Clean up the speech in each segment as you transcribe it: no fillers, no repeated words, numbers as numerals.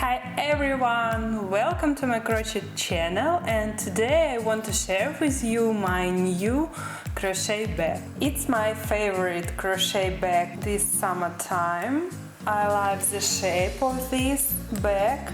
Hi everyone! Welcome to my crochet channel, and today I want to share with you my new crochet bag. It's my favorite crochet bag this summertime. I love the shape of this bag.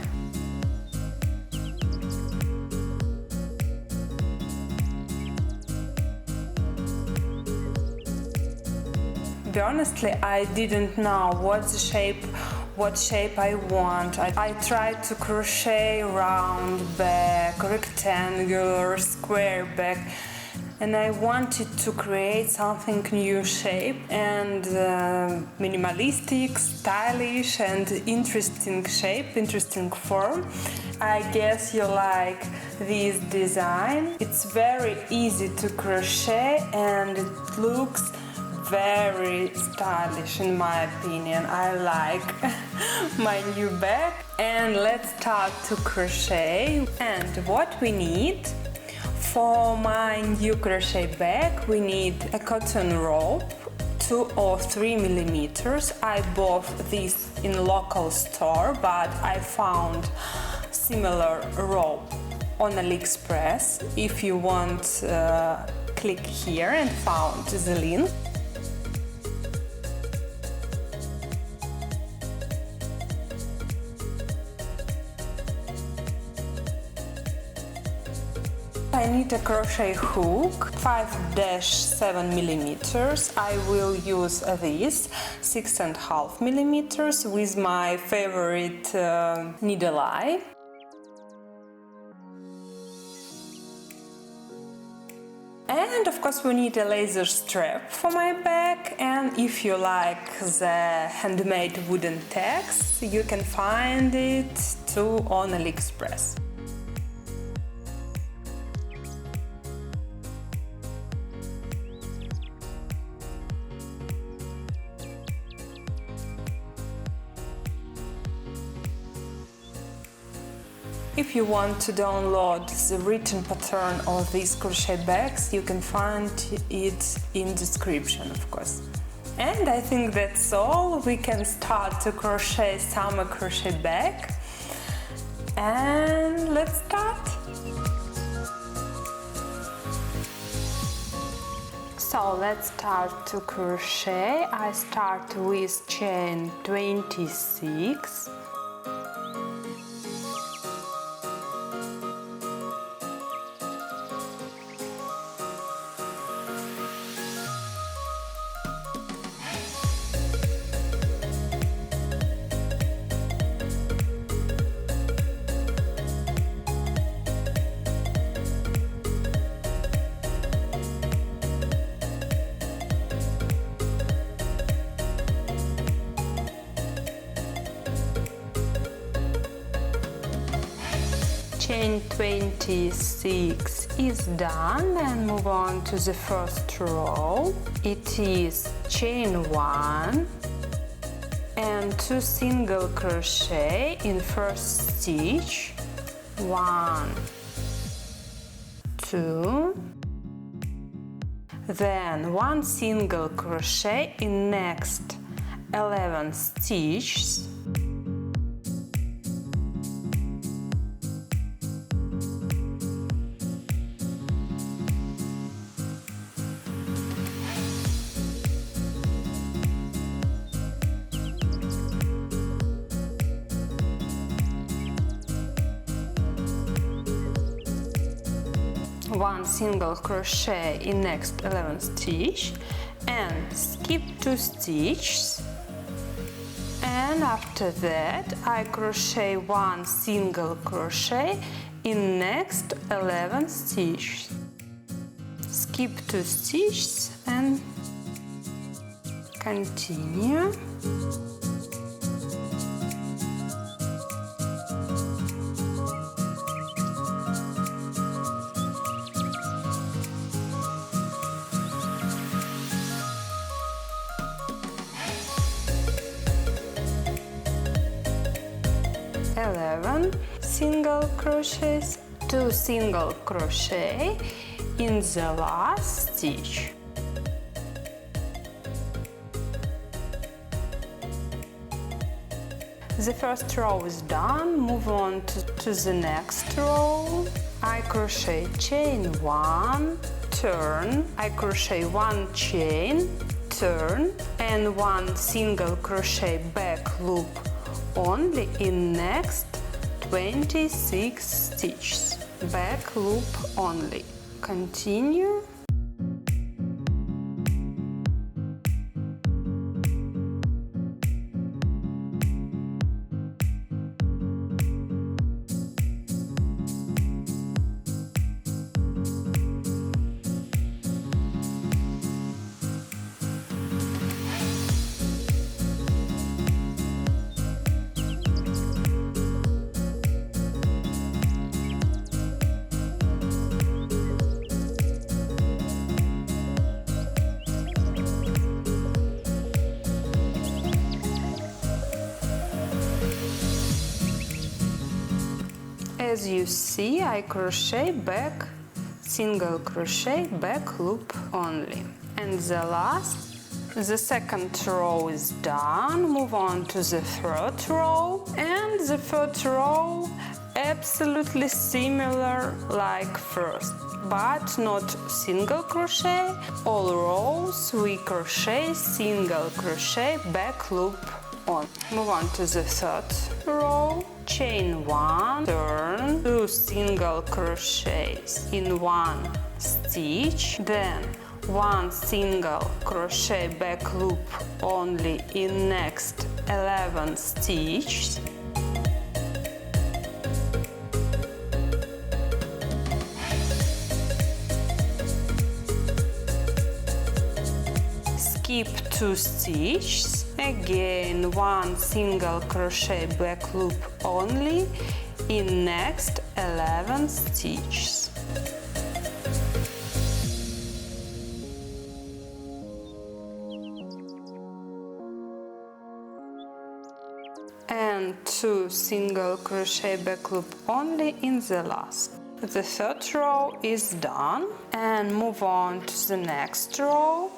Honestly, I didn't know what shape I want. I tried to crochet round bag, rectangular, square bag, and I wanted to create something new shape and minimalistic, stylish and interesting shape, interesting form. I guess you like this design. It's very easy to crochet and it looks very stylish in my opinion. I like my new bag, and let's start to crochet. And what we need for my new crochet bag, we need a cotton rope 2 or 3 millimeters. I bought this in local store, but I found similar rope on AliExpress. If you want, click here and found the link. I need a crochet hook 5-7 millimeters. I will use this 6.5 millimeters with my favorite needle eye. And of course we need a laser strap for my bag, and if you like the handmade wooden tags, you can find it too on AliExpress. If you want to download the written pattern of these crochet bags, you can find it in description, of course. And I think that's all. We can start to crochet summer crochet bag. And let's start. So let's start to crochet. I start with chain 26. Chain 26 is done, and move on to the first row. It is chain 1 and 2 single crochet in first stitch. 1, 2, then 1 single crochet in next 11 stitches. One single crochet in next 11 stitch and skip 2 stitches, and after that I crochet 1 single crochet in next 11 stitches, skip 2 stitches and continue. Single crochets, 2 single crochet in the last stitch. The first row is done. Move on to the next row. I crochet chain 1, turn, I crochet 1 chain, turn, and 1 single crochet back loop only in next 26 stitches. Back loop only. Continue. As you see, I crochet back, single crochet back loop only. And the second row is done. Move on to the third row, and the third row absolutely similar like first, but not single crochet. All rows we crochet single crochet back loop on. Move on to the third row. Chain 1, turn, 2 single crochets in 1 stitch, then 1 single crochet back loop only in next 11 stitches. Skip 2 stitches, again 1 single crochet back loop only in next 11 stitches. And 2 single crochet back loop only in the last. The third row is done, and move on to the next row.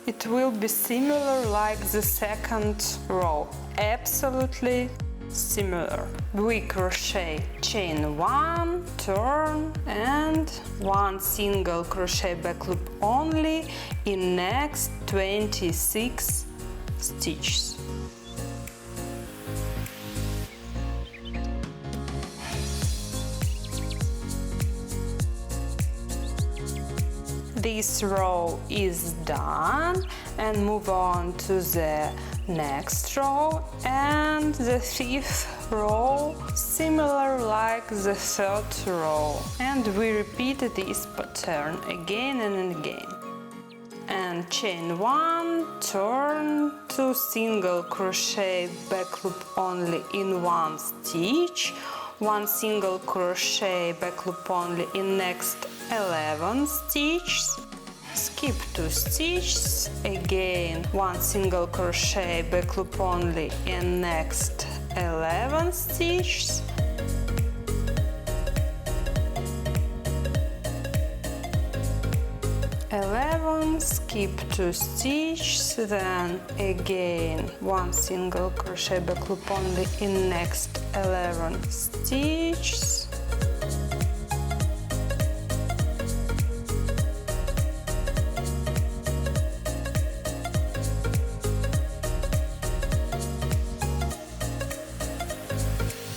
It will be similar like the second row, absolutely similar. We crochet chain 1, turn, and 1 single crochet back loop only in next 26 stitches. This row is done, and move on to the next row, and the fifth row similar like the third row, and we repeat this pattern again and again. And chain 1, turn, 2 single crochet back loop only in 1 stitch, 1 single crochet back loop only in next 11 stitches, skip 2 stitches, again 1 single crochet back loop only in next 11 stitches, skip 2 stitches, then again 1 single crochet back loop only in next 11 stitches,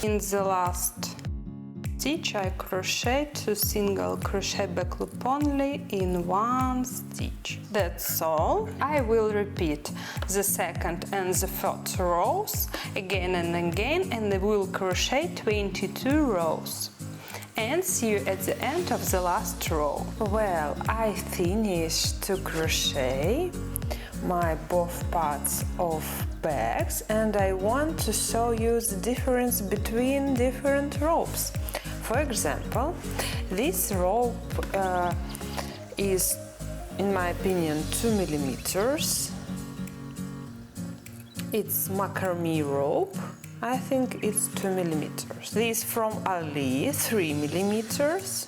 in the last stitch I crochet 2 single crochet back loop only in 1 stitch. That's all. I will repeat the second and the third rows again and again, and I will crochet 22 rows. And see you at the end of the last row. Well, I finished to crochet my both parts of bags, and I want to show you the difference between different ropes. For example, this rope is, in my opinion, 2 millimeters. It's macrame rope. I think it's 2 millimeters. This from Ali, 3 millimeters.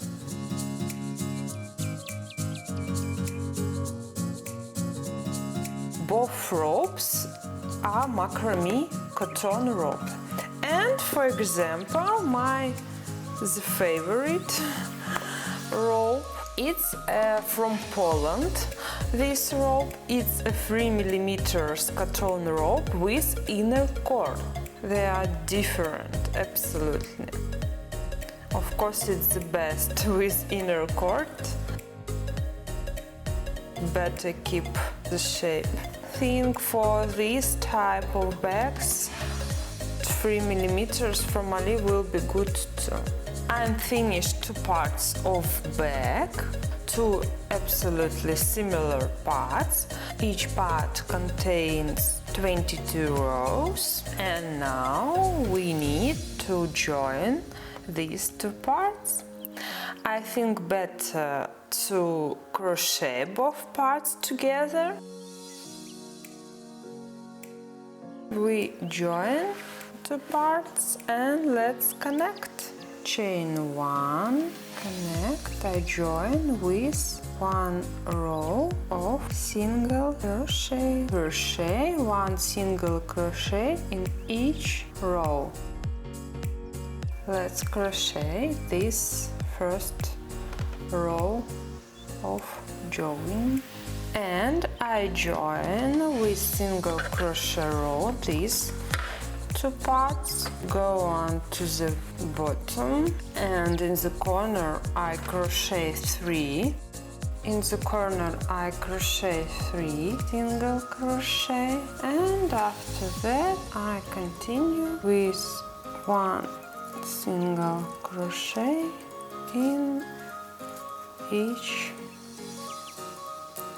Both ropes are macrame cotton rope. And for example, the favorite rope, it's from Poland. This rope is a 3mm cotton rope with inner cord. They are different, absolutely. Of course, it's the best with inner cord. Better keep the shape. Think for this type of bags, 3mm from Ali will be good too. I finished two parts of bag, two absolutely similar parts. Each part contains 22 rows, and now we need to join these two parts. I think better to crochet both parts together. We join two parts and let's connect. Chain 1, connect, I join with 1 row of single crochet. Crochet 1 single crochet in each row. Let's crochet this first row of join, and I join with single crochet row these two parts, go on to the bottom, and in the corner I crochet 3. In the corner I crochet 3 single crochet, and after that I continue with 1 single crochet in each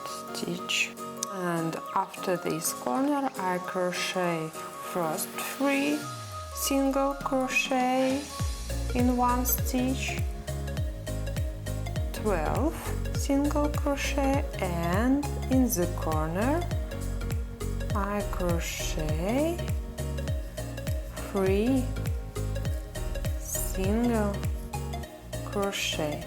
stitch. And after this corner I crochet first 3 single crochet in one stitch, 12 single crochet, and in the corner I crochet 3 single crochet,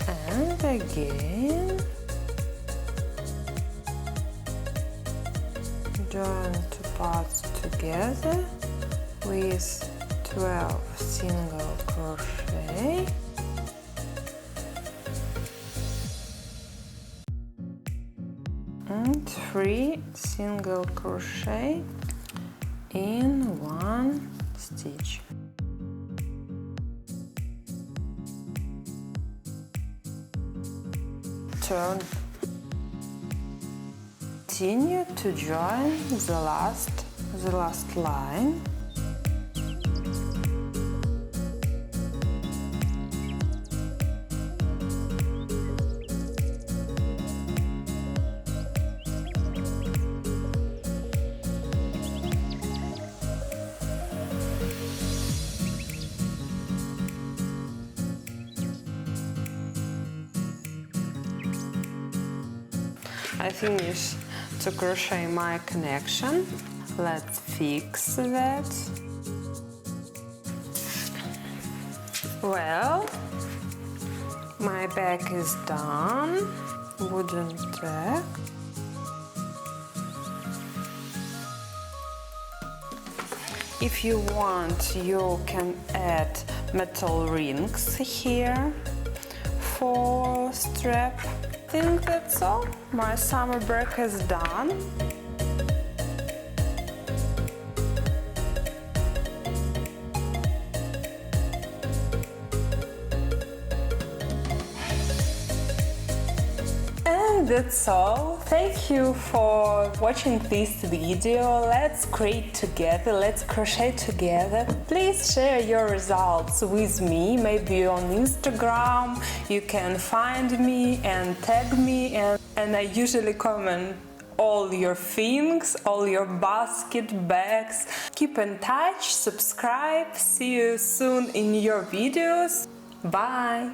and again join two parts together with 12 single crochet, and 3 single crochet in one stitch. Turn. Continue to join the last line. I finished to crochet my connection. Let's fix that. Well, my bag is done. Wooden track. If you want, you can add metal rings here for strap. I think that's all. My summer break is done. And that's all. Thank you for watching this video. Let's create together, let's crochet together. Please share your results with me, maybe on Instagram. You can find me and tag me, and I usually comment all your things, all your basket, bags. Keep in touch, subscribe. See you soon in your videos. Bye!